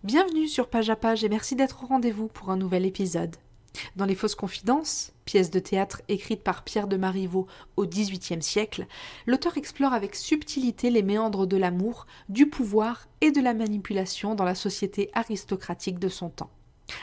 Bienvenue sur Page à Page et merci d'être au rendez-vous pour un nouvel épisode. Dans Les Fausses Confidences, pièce de théâtre écrite par Pierre de Marivaux au XVIIIe siècle, l'auteur explore avec subtilité les méandres de l'amour, du pouvoir et de la manipulation dans la société aristocratique de son temps.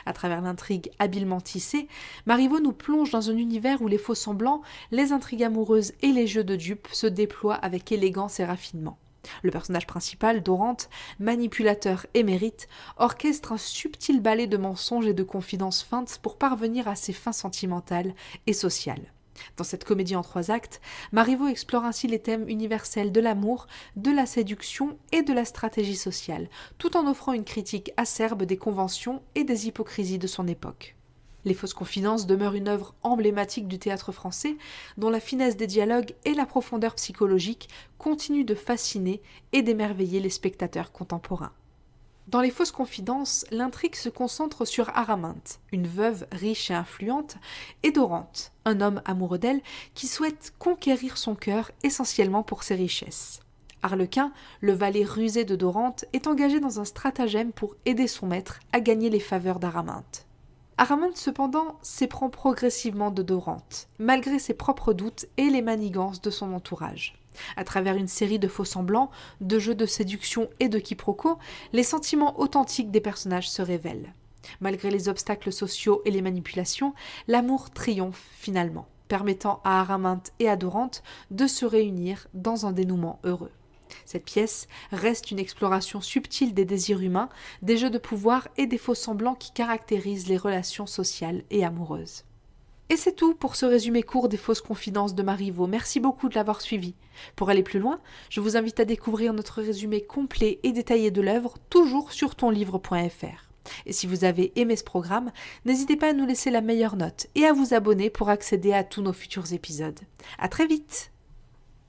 À travers l'intrigue habilement tissée, Marivaux nous plonge dans un univers où les faux-semblants, les intrigues amoureuses et les jeux de dupes se déploient avec élégance et raffinement. Le personnage principal, Dorante, manipulateur émérite, orchestre un subtil ballet de mensonges et de confidences feintes pour parvenir à ses fins sentimentales et sociales. Dans cette comédie en 3 actes, Marivaux explore ainsi les thèmes universels de l'amour, de la séduction et de la stratégie sociale, tout en offrant une critique acerbe des conventions et des hypocrisies de son époque. Les Fausses Confidences demeurent une œuvre emblématique du théâtre français, dont la finesse des dialogues et la profondeur psychologique continuent de fasciner et d'émerveiller les spectateurs contemporains. Dans Les Fausses Confidences, l'intrigue se concentre sur Araminte, une veuve riche et influente, et Dorante, un homme amoureux d'elle qui souhaite conquérir son cœur essentiellement pour ses richesses. Arlequin, le valet rusé de Dorante, est engagé dans un stratagème pour aider son maître à gagner les faveurs d'Araminte. Araminte, cependant, s'éprend progressivement de Dorante, malgré ses propres doutes et les manigances de son entourage. À travers une série de faux-semblants, de jeux de séduction et de quiproquos, les sentiments authentiques des personnages se révèlent. Malgré les obstacles sociaux et les manipulations, l'amour triomphe finalement, permettant à Araminte et à Dorante de se réunir dans un dénouement heureux. Cette pièce reste une exploration subtile des désirs humains, des jeux de pouvoir et des faux-semblants qui caractérisent les relations sociales et amoureuses. Et c'est tout pour ce résumé court des Fausses Confidences de Marivaux. Merci beaucoup de l'avoir suivi. Pour aller plus loin, je vous invite à découvrir notre résumé complet et détaillé de l'œuvre, toujours sur tonlivre.fr. Et si vous avez aimé ce programme, n'hésitez pas à nous laisser la meilleure note et à vous abonner pour accéder à tous nos futurs épisodes. À très vite!